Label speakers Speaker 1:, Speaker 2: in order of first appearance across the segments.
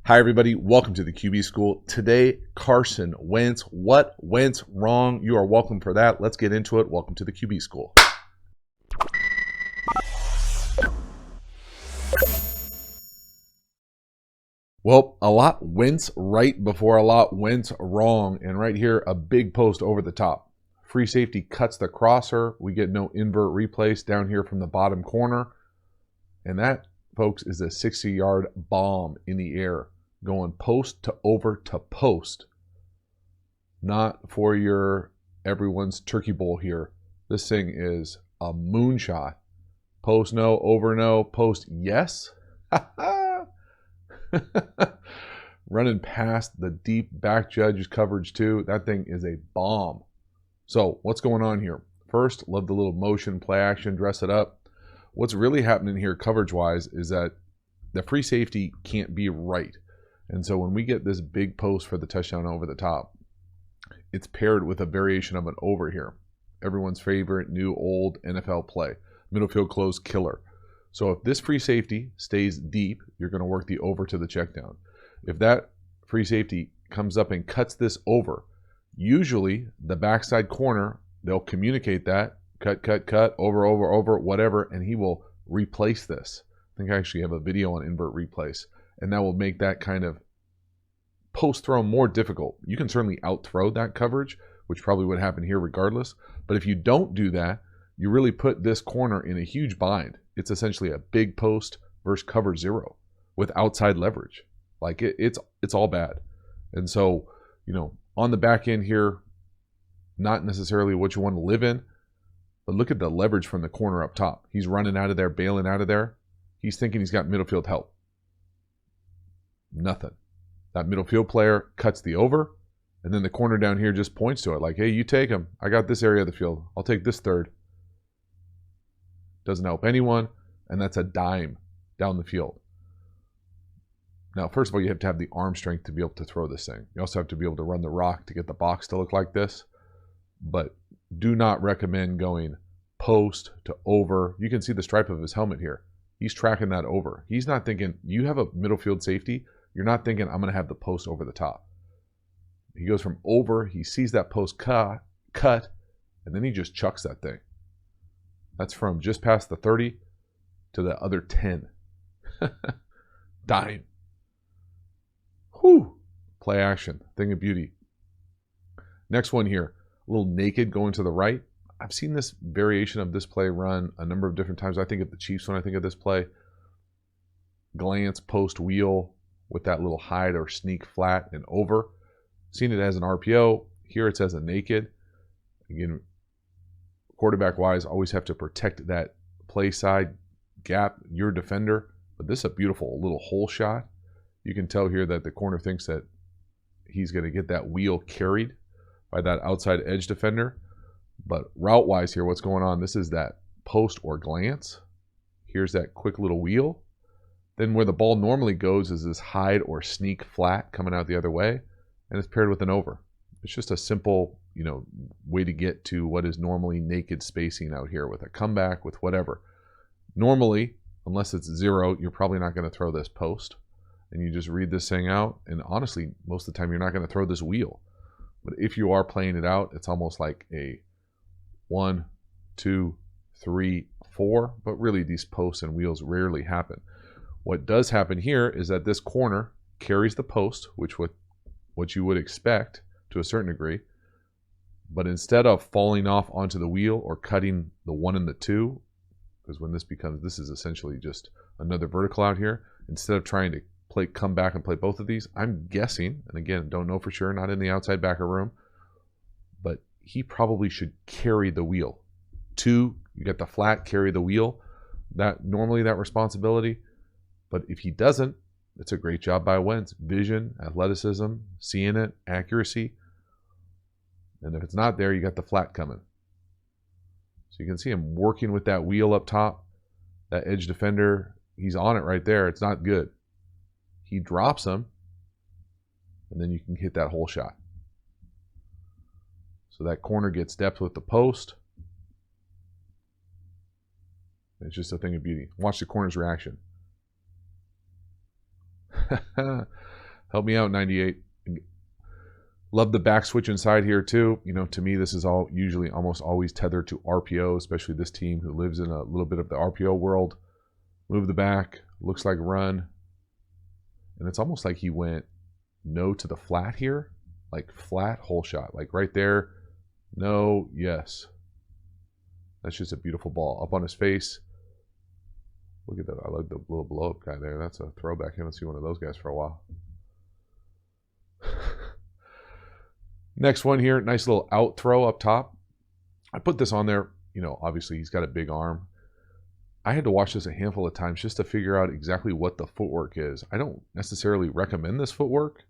Speaker 1: Hi, everybody. Welcome to the QB School. Today, Carson Wentz. What went wrong? You are welcome for that. Let's get into it. Welcome to the QB School. Well, a lot went right before a lot went wrong. And right here, a big post over the top. Free safety cuts the crosser. We get no invert replace down here from the bottom corner. And that, folks, is a 60-yard bomb in the air, going post to over to post. Not for your everyone's turkey bowl here. This thing is a moonshot. Post no, over no, post yes. Running past the deep back judge's coverage too. That thing is a bomb. So what's going on here? First, love the little motion, play action, dress it up. What's really happening here coverage-wise is that the free safety can't be right. And so when we get this big post for the touchdown over the top, it's paired with a variation of an over here. Everyone's favorite new old NFL play, middle field close killer. So if this free safety stays deep, you're going to work the over to the check down. If that free safety comes up and cuts this over, usually the backside corner, they'll communicate that, cut, over, whatever, and he will replace this. I think I actually have a video on invert replace, and that will make that kind of post throw more difficult. You can certainly out throw that coverage, which probably would happen here regardless. But if you don't do that, you really put this corner in a huge bind. It's essentially a big post versus cover zero with outside leverage. Like it's all bad. And so, on the back end here, not necessarily what you want to live in, but look at the leverage from the corner up top. He's running out of there, bailing out of there. He's thinking he's got middle field help. Nothing. That middle field player cuts the over, and then the corner down here just points to it like, hey, you take him. I got this area of the field. I'll take this third. Doesn't help anyone, and that's a dime down the field. Now, first of all, you have to have the arm strength to be able to throw this thing. You also have to be able to run the rock to get the box to look like this. But do not recommend going post to over. You can see the stripe of his helmet here. He's tracking that over. He's not thinking, you have a middle field safety. You're not thinking, I'm going to have the post over the top. He goes from over, he sees that post cut, and then he just chucks that thing. That's from just past the 30 to the other 10. Dime. Whew. Play action. Thing of beauty. Next one here. A little naked going to the right. I've seen this variation of this play run a number of different times. I think of the Chiefs when I think of this play. Glance, post, wheel with that little hide or sneak flat and over. Seen it as an RPO. Here it says a naked. Again, quarterback-wise, always have to protect that play side gap, your defender. But this is a beautiful little hole shot. You can tell here that the corner thinks that he's going to get that wheel carried by that outside edge defender. But route-wise here, what's going on? This is that post or glance. Here's that quick little wheel. Then where the ball normally goes is this hide or sneak flat coming out the other way, and it's paired with an over. It's just a simple, way to get to what is normally naked spacing out here with a comeback, with whatever. Normally, unless it's zero, you're probably not going to throw this post, and you just read this thing out, and honestly, most of the time you're not going to throw this wheel. But if you are playing it out, it's almost like a 1, 2, 3, 4, but really these posts and wheels rarely happen. What does happen here is that this corner carries the post, which what you would expect to a certain degree, but instead of falling off onto the wheel or cutting the 1 and the 2, because when this is essentially just another vertical out here, instead of trying to come back and play both of these, I'm guessing, and again, don't know for sure, not in the outside backer room, but he probably should carry the wheel. 2, you get the flat, carry the wheel. Normally that responsibility. But if he doesn't, it's a great job by Wentz. Vision, athleticism, seeing it, accuracy. And if it's not there, you got the flat coming. So you can see him working with that wheel up top. That edge defender, he's on it right there. It's not good. He drops him, and then you can hit that hole shot. So that corner gets depth with the post. It's just a thing of beauty. Watch the corner's reaction. Help me out, 98. Love the back switch inside here too. To me, this is all usually almost always tethered to RPO, especially this team who lives in a little bit of the RPO world. Move the back, looks like run. And it's almost like he went no to the flat here, like flat hole shot, like right there. No, yes. That's just a beautiful ball. Up on his face. Look at that. I like the little blow-up guy there. That's a throwback. I haven't seen one of those guys for a while. Next one here, nice little out throw up top. I put this on there. Obviously he's got a big arm. I had to watch this a handful of times just to figure out exactly what the footwork is. I don't necessarily recommend this footwork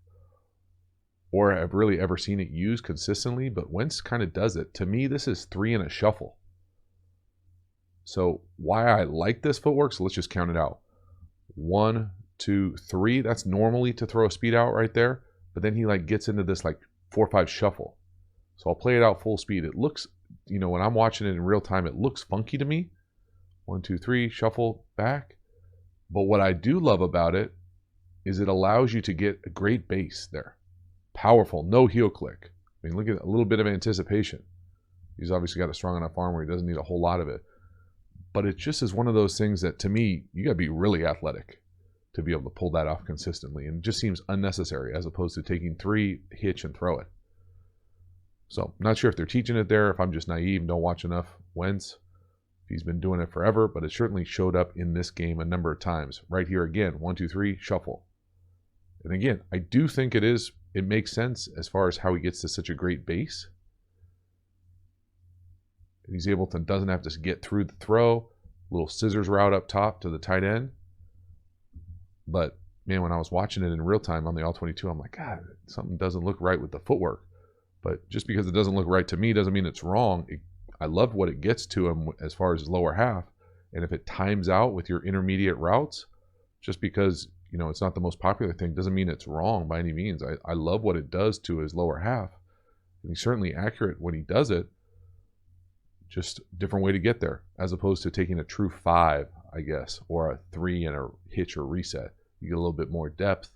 Speaker 1: or have really ever seen it used consistently, but Wentz kind of does it. To me, this is 3 in a shuffle. So why I like this footwork, so let's just count it out. 1, 2, 3. That's normally to throw a speed out right there, but then he gets into this 4-5 shuffle. So I'll play it out full speed. It looks, when I'm watching it in real time, it looks funky to me. 1, 2, 3, shuffle back. But what I do love about it is it allows you to get a great base there. Powerful, no heel click. Look at a little bit of anticipation. He's obviously got a strong enough arm where he doesn't need a whole lot of it. But it just is one of those things that, to me, you got to be really athletic to be able to pull that off consistently. And it just seems unnecessary as opposed to taking 3, hitch, and throw it. So, not sure if they're teaching it there, if I'm just naive, don't watch enough Wentz. He's been doing it forever, but it certainly showed up in this game a number of times. Right here again, 1, 2, 3, shuffle. And again, I do think it makes sense as far as how he gets to such a great base. He's able to, doesn't have to get through the throw. Little scissors route up top to the tight end. But, man, when I was watching it in real time on the All-22, I'm like, God, something doesn't look right with the footwork. But just because it doesn't look right to me doesn't mean it's wrong. I love what it gets to him as far as his lower half. And if it times out with your intermediate routes, just because, it's not the most popular thing doesn't mean it's wrong by any means. I love what it does to his lower half. And he's certainly accurate when he does it. Just different way to get there, as opposed to taking a true 5, I guess, or a 3 and a hitch or reset. You get a little bit more depth.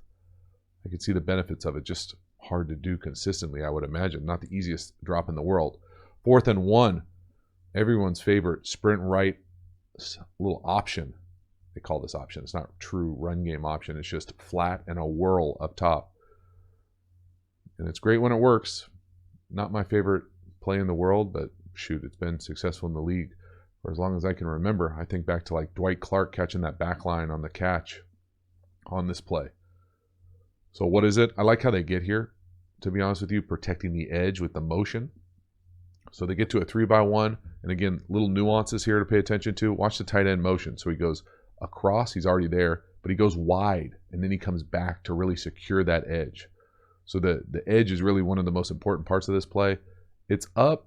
Speaker 1: I can see the benefits of it. Just hard to do consistently, I would imagine. Not the easiest drop in the world. 4th and 1. Everyone's favorite sprint right little option. They call this option. It's not true run game option. It's just flat and a whirl up top. And it's great when it works. Not my favorite play in the world, but shoot, it's been successful in the league for as long as I can remember. I think back to Dwight Clark catching that back line on the catch on this play. So what is it? I like how they get here, to be honest with you, protecting the edge with the motion. So they get to a 3-by-1, and again, little nuances here to pay attention to. Watch the tight end motion. So he goes across, he's already there, but he goes wide, and then he comes back to really secure that edge. So the edge is really one of the most important parts of this play. It's up,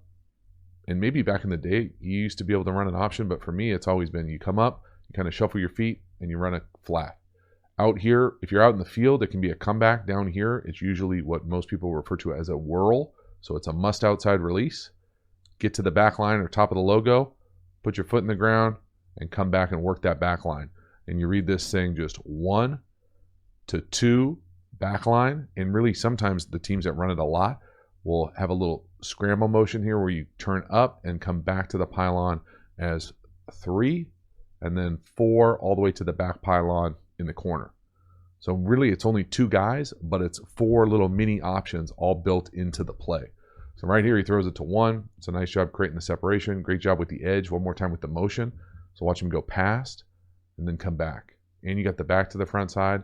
Speaker 1: and maybe back in the day, you used to be able to run an option, but for me, it's always been you come up, you kind of shuffle your feet, and you run a flat. Out here, if you're out in the field, it can be a comeback. Down here, it's usually what most people refer to as a whirl. So it's a must outside release. Get to the back line or top of the logo, put your foot in the ground, and come back and work that back line. And you read this thing just 1 to 2 back line. And really, sometimes the teams that run it a lot will have a little scramble motion here where you turn up and come back to the pylon as 3, and then 4 all the way to the back pylon in the corner. So really, it's only 2 guys, but it's 4 little mini options all built into the play. So right here, he throws it to 1. It's a nice job creating the separation. Great job with the edge. One more time with the motion. So watch him go past and then come back. And you got the back to the front side.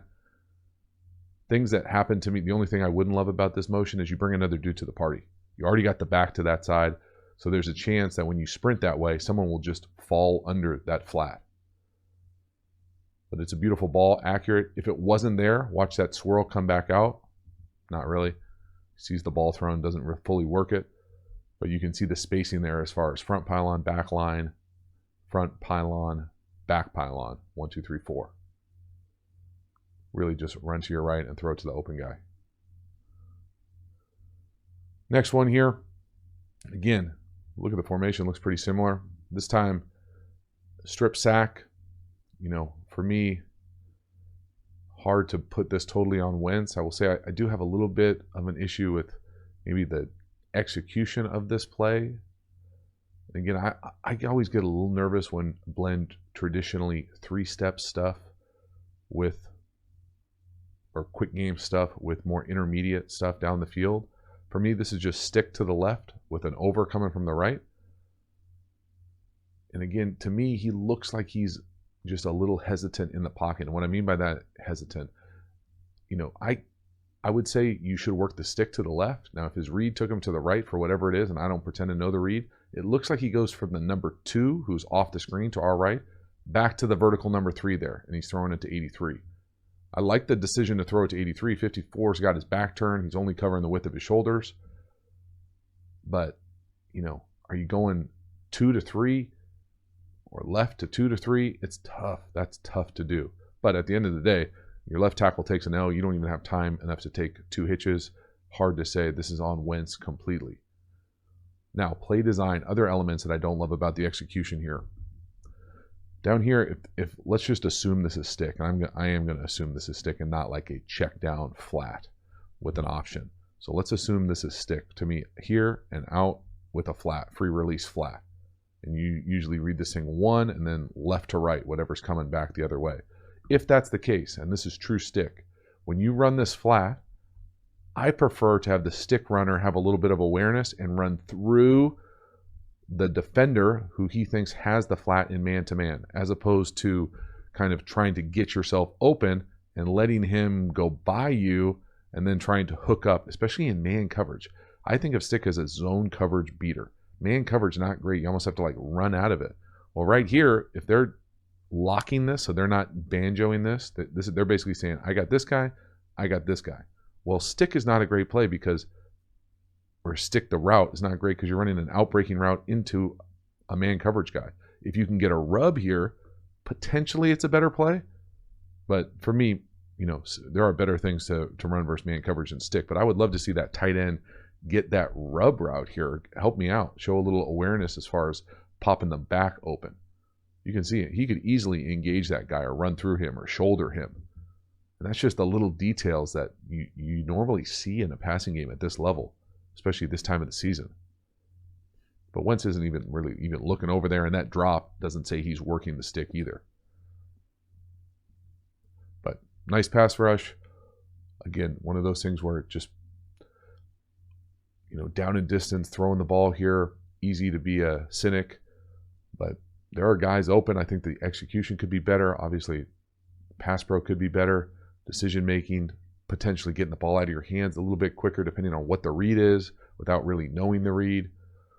Speaker 1: Things that happen to me, the only thing I wouldn't love about this motion is you bring another dude to the party. You already got the back to that side. So there's a chance that when you sprint that way, someone will just fall under that flat. But it's a beautiful ball, accurate. If it wasn't there, watch that swirl come back out. Not really. Sees the ball thrown, doesn't fully work it. But you can see the spacing there as far as front pylon, back line, front pylon, back pylon. 1, 2, 3, 4. Really just run to your right and throw it to the open guy. Next one here. Again, look at the formation. Looks pretty similar. This time, strip sack. For me, hard to put this totally on Wentz. I will say I do have a little bit of an issue with maybe the execution of this play. Again, I always get a little nervous when blend traditionally 3-step stuff with, or quick game stuff with more intermediate stuff down the field. For me, this is just stick to the left with an over coming from the right. And again, to me, he looks like he's just a little hesitant in the pocket. And what I mean by that hesitant, you know, I would say you should work the stick to the left. Now, if his read took him to the right for whatever it is, and I don't pretend to know the read, it looks like he goes from the number 2, who's off the screen to our right, back to the vertical number 3 there, and he's throwing it to 83. I like the decision to throw it to 83. 54's got his back turned. He's only covering the width of his shoulders. But, you know, are you going 2 to 3 or left to 2 to 3? It's tough. That's tough to do. But at the end of the day, your left tackle takes an L. You don't even have time enough to take 2 hitches. Hard to say. This is on Wentz completely. Now, play design, other elements that I don't love about the execution here. Down here, if let's just assume this is stick, and I am going to assume this is stick and not like a check down flat with an option. So let's assume this is stick to me here and out with a flat, free release flat. And you usually read this thing 1 and then left to right, whatever's coming back the other way. If that's the case, and this is true stick, when you run this flat, I prefer to have the stick runner have a little bit of awareness and run through the defender who he thinks has the flat in man-to-man, as opposed to kind of trying to get yourself open and letting him go by you and then trying to hook up, especially in man coverage. I think of stick as a zone coverage beater. Man coverage, not great. You almost have to like run out of it. Well, right here, if they're locking this, so they're not banjoing this, they're basically saying, I got this guy, I got this guy. Well, stick is not a great play because, or stick the route is not great because you're running an outbreaking route into a man coverage guy. If you can get a rub here, potentially it's a better play. But for me, you know, there are better things to run versus man coverage than stick. But I would love to see that tight end get that rub route here. Help me out. Show a little awareness as far as popping the back open. You can see it. He could easily engage that guy or run through him or shoulder him. And that's just the little details that you normally see in a passing game at this level, especially this time of the season. But Wentz isn't even really even looking over there, and that drop doesn't say he's working the stick either. But nice pass rush. Again, one of those things where it just, you know, down in distance, throwing the ball here, easy to be a cynic. But there are guys open. I think the execution could be better. Obviously, pass pro could be better. Decision making, potentially getting the ball out of your hands a little bit quicker depending on what the read is without really knowing the read.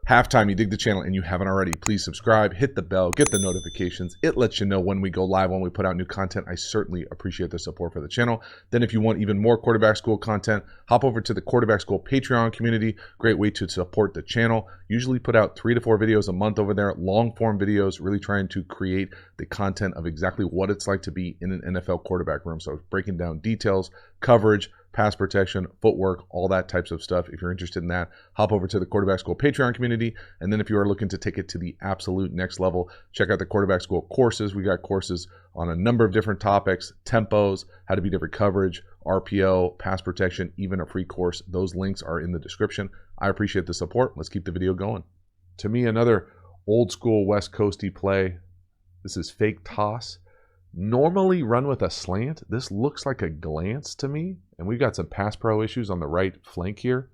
Speaker 1: Halftime, you dig the channel and you haven't already, please subscribe, hit the bell, get the notifications. It lets you know when we go live, when we put out new content. I certainly appreciate the support for the channel. Then if you want even more quarterback school content, hop over to the quarterback school Patreon community. Great way to support the channel. Usually put out 3 to 4 videos a month over there, long form videos, really trying to create the content of exactly what it's like to be in an NFL quarterback room. So breaking down details, coverage, pass protection, footwork, all that types of stuff. If you're interested in that, hop over to the Quarterback School Patreon community. And then if you are looking to take it to the absolute next level, check out the Quarterback School courses. We got courses on a number of different topics, tempos, how to beat every coverage, RPO, pass protection, even a free course. Those links are in the description. I appreciate the support. Let's keep the video going. To me, another old school West Coasty play. This is fake toss. Normally run with a slant. This looks like a glance to me. And we've got some pass pro issues on the right flank here.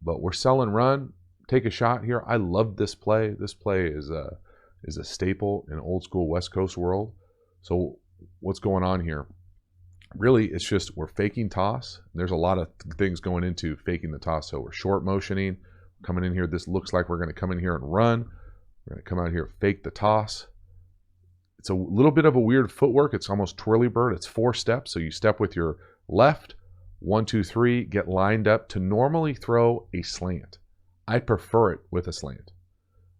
Speaker 1: But we're selling run. Take a shot here. I love this play. This play is a staple in old school West Coast world. So what's going on here? Really, it's just we're faking toss. There's a lot of things going into faking the toss. So we're short motioning. Coming in here. This looks like we're going to come in here and run. We're going to come out here, fake the toss. It's a little bit of a weird footwork. It's almost twirly bird. It's 4 steps. So you step with your left, 1, 2, 3, get lined up to normally throw a slant. I prefer it with a slant.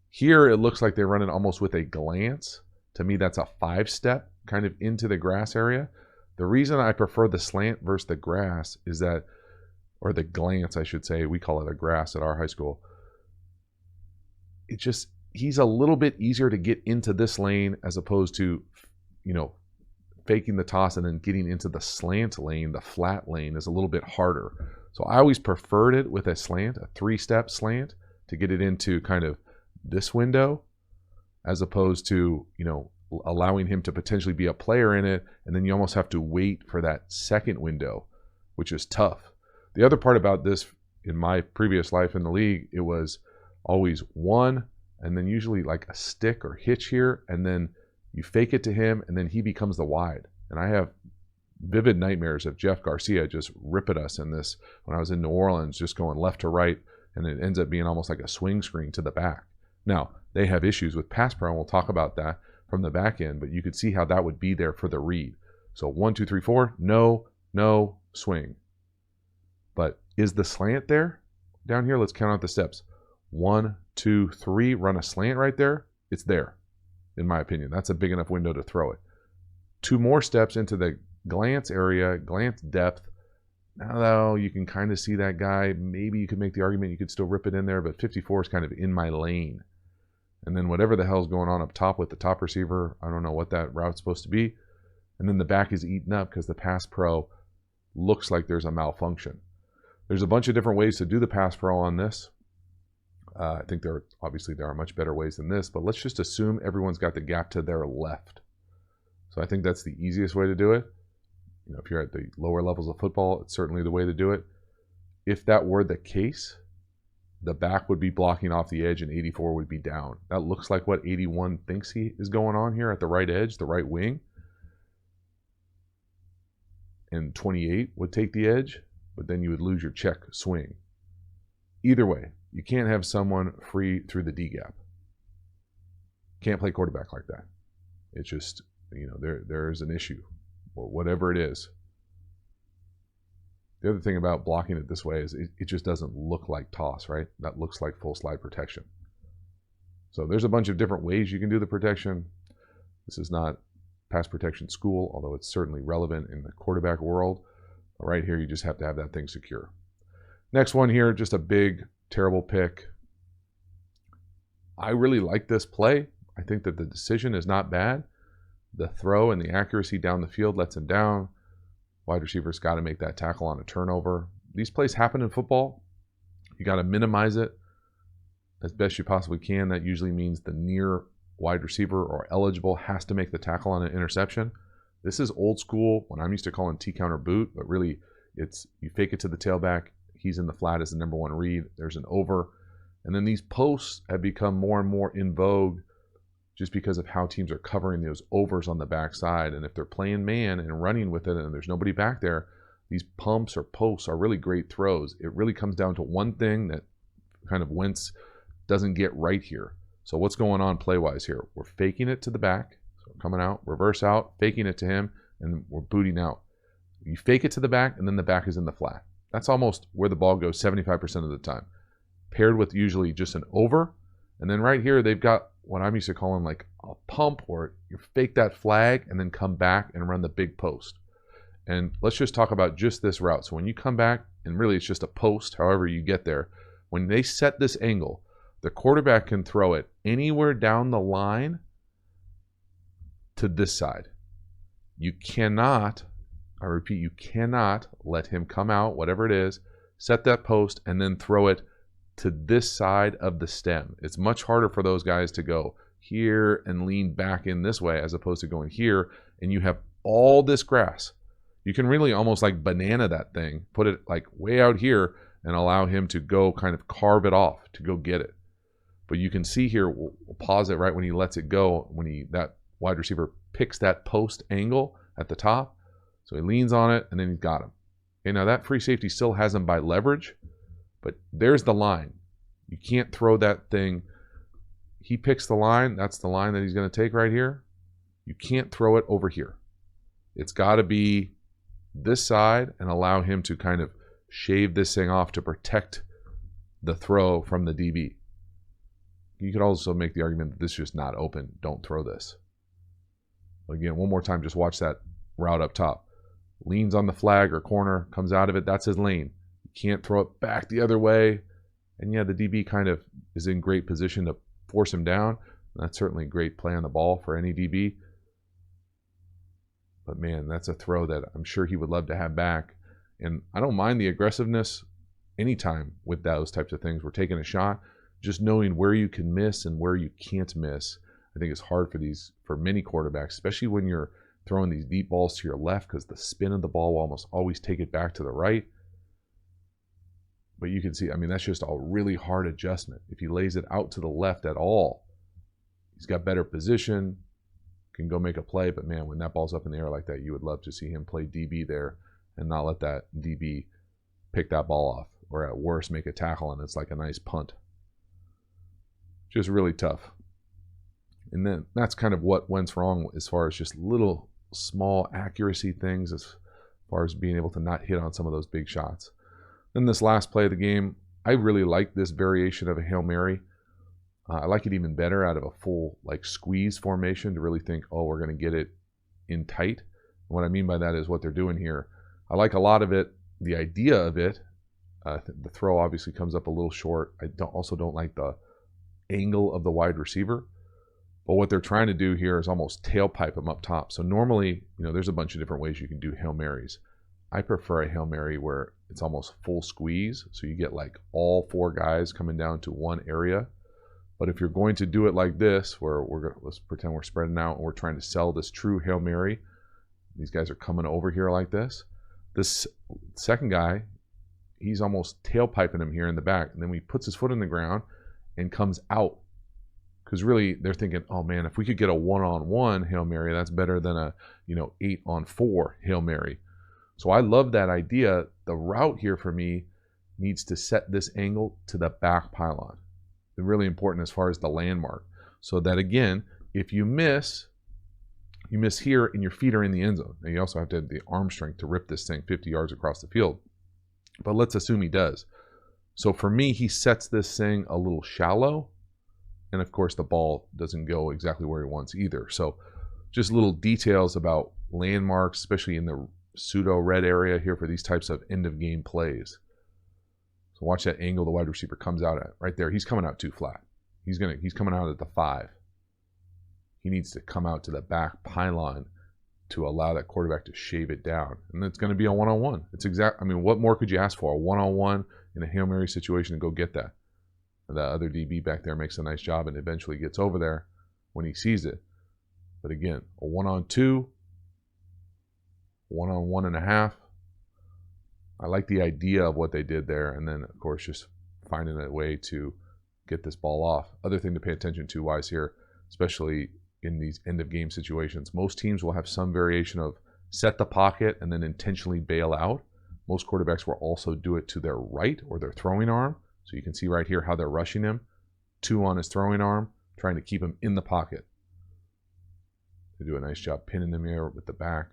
Speaker 1: Here, it looks like they're running almost with a glance. To me, that's a 5-step kind of into the grass area. The reason I prefer the slant versus the grass is that, or the glance, I should say, we call it a grass at our high school. It just, he's a little bit easier to get into this lane as opposed to, you know, faking the toss and then getting into the slant lane, the flat lane, is a little bit harder. So I always preferred it with a slant, a 3-step slant, to get it into kind of this window, as opposed to, allowing him to potentially be a player in it, and then you almost have to wait for that second window, which is tough. The other part about this, in my previous life in the league, it was always one, and then usually like a stick or hitch here, and then you fake it to him, and then he becomes the wide. And I have vivid nightmares of Jeff Garcia just ripping us in this when I was in New Orleans, just going left to right, and it ends up being almost like a swing screen to the back. Now, they have issues with pass pro, and we'll talk about that from the back end, but you could see how that would be there for the read. So 1, 2, 3, 4, no, swing. But is the slant there? Down here, let's count out the steps. 1, 2, 3, run a slant right there. It's there, in my opinion. That's a big enough window to throw it. 2 more steps into the glance area, glance depth. Now, though, you can kind of see that guy. Maybe you could make the argument you could still rip it in there, but 54 is kind of in my lane. And then whatever the hell's going on up top with the top receiver, I don't know what that route's supposed to be. And then the back is eaten up because the pass pro looks like there's a malfunction. There's a bunch of different ways to do the pass pro on this. I think there are much better ways than this, but let's just assume everyone's got the gap to their left. So I think that's the easiest way to do it. If you're at the lower levels of football, it's certainly the way to do it. If that were the case, the back would be blocking off the edge and 84 would be down. That looks like what 81 thinks he is going on here at the right edge, the right wing. And 28 would take the edge, but then you would lose your check swing. Either way, you can't have someone free through the D gap. Can't play quarterback like that. It's just, there's an issue, or whatever it is. The other thing about blocking it this way is it just doesn't look like toss, right? That looks like full slide protection. So there's a bunch of different ways you can do the protection. This is not pass protection school, although it's certainly relevant in the quarterback world. But right here, you just have to have that thing secure. Next one here, just a big, terrible pick. I really like this play. I think that the decision is not bad. The throw and the accuracy down the field lets him down. Wide receiver's got to make that tackle on a turnover. These plays happen in football. You got to minimize it as best you possibly can. That usually means the near wide receiver or eligible has to make the tackle on an interception. This is old school, when I'm used to calling T-counter boot, but really it's you fake it to the tailback. He's in the flat as the number one read. There's an over. And then these posts have become more and more in vogue just because of how teams are covering those overs on the backside. And if they're playing man and running with it and there's nobody back there, these pumps or posts are really great throws. It really comes down to one thing that kind of Wentz doesn't get right here. So what's going on play-wise here? We're faking it to the back. So coming out, reverse out, faking it to him, and we're booting out. You fake it to the back, and then the back is in the flat. That's almost where the ball goes 75% of the time. Paired with usually just an over. And then right here, they've got what I'm used to calling like a pump, where you fake that flag and then come back and run the big post. And let's just talk about just this route. So when you come back, and really it's just a post, however you get there, when they set this angle, the quarterback can throw it anywhere down the line to this side. You cannot, I repeat, you cannot let him come out, whatever it is, set that post, and then throw it to this side of the stem. It's much harder for those guys to go here and lean back in this way as opposed to going here, and you have all this grass. You can really almost like banana that thing, put it like way out here and allow him to go kind of carve it off to go get it. But you can see here, we'll pause it right when he lets it go, when that wide receiver picks that post angle at the top. So he leans on it, and then he's got him. Okay, now that free safety still has him by leverage, but there's the line. You can't throw that thing. He picks the line. That's the line that he's going to take right here. You can't throw it over here. It's got to be this side and allow him to kind of shave this thing off to protect the throw from the DB. You could also make the argument that this is just not open. Don't throw this. Again, one more time, just watch that route up top. Leans on the flag or corner, comes out of it. That's his lane. You can't throw it back the other way. And yeah, the DB kind of is in great position to force him down. That's certainly a great play on the ball for any DB. But man, that's a throw that I'm sure he would love to have back. And I don't mind the aggressiveness anytime with those types of things. We're taking a shot, just knowing where you can miss and where you can't miss. I think it's hard for many quarterbacks, especially when you're throwing these deep balls to your left, because the spin of the ball will almost always take it back to the right. But you can see, I mean, that's just a really hard adjustment. If he lays it out to the left at all, he's got better position, can go make a play. But man, when that ball's up in the air like that, you would love to see him play DB there and not let that DB pick that ball off, or at worst make a tackle and it's like a nice punt. Just really tough. And then that's kind of what went wrong as far as just little small accuracy things, as far as being able to not hit on some of those big shots. Then this last play of the game, I really like this variation of a Hail Mary. I like it even better out of a full like squeeze formation, to really think, oh, we're going to get it in tight. And what I mean by that is what they're doing here. I like a lot of it, the idea of it. The throw obviously comes up a little short. I also don't like the angle of the wide receiver. But what they're trying to do here is almost tailpipe them up top. So normally, there's a bunch of different ways you can do Hail Marys. I prefer a Hail Mary where it's almost full squeeze. So you get like all 4 guys coming down to one area. But if you're going to do it like this, where let's pretend we're spreading out and we're trying to sell this true Hail Mary. These guys are coming over here like this. This second guy, he's almost tailpiping him here in the back. And then he puts his foot in the ground and comes out. Because really, they're thinking, oh man, if we could get a 1-on-1 Hail Mary, that's better than a 8-on-4 Hail Mary. So I love that idea. The route here for me needs to set this angle to the back pylon. It's really important as far as the landmark. So that again, if you miss here and your feet are in the end zone. Now you also have to have the arm strength to rip this thing 50 yards across the field. But let's assume he does. So for me, he sets this thing a little shallow. And of course, the ball doesn't go exactly where he wants either. So just little details about landmarks, especially in the pseudo red area here for these types of end of game plays. So watch that angle the wide receiver comes out at right there. He's coming out too flat. He's coming out at the 5. He needs to come out to the back pylon to allow that quarterback to shave it down. And it's going to be a 1-on-1. I mean, what more could you ask for? A 1-on-1 in a Hail Mary situation to go get that. The other DB back there makes a nice job and eventually gets over there when he sees it. But again, a 1-on-2, 1-on-1.5. I like the idea of what they did there. And then, of course, just finding a way to get this ball off. Other thing to pay attention to wise here, especially in these end-of-game situations, most teams will have some variation of set the pocket and then intentionally bail out. Most quarterbacks will also do it to their right or their throwing arm. So you can see right here how they're rushing him. 2 on his throwing arm, trying to keep him in the pocket. They do a nice job pinning him here with the back.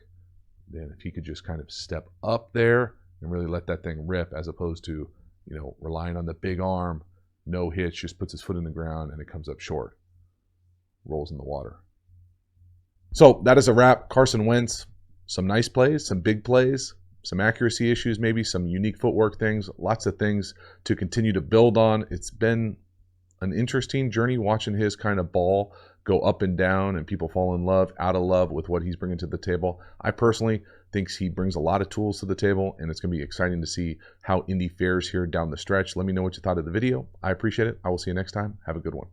Speaker 1: Then if he could just kind of step up there and really let that thing rip, as opposed to, relying on the big arm, no hitch, just puts his foot in the ground and it comes up short. Rolls in the water. So that is a wrap. Carson Wentz, some nice plays, some big plays, some accuracy issues, maybe some unique footwork things, lots of things to continue to build on. It's been an interesting journey watching his kind of ball go up and down and people fall in love, out of love with what he's bringing to the table. I personally think he brings a lot of tools to the table, and it's going to be exciting to see how Indy fares here down the stretch. Let me know what you thought of the video. I appreciate it. I will see you next time. Have a good one.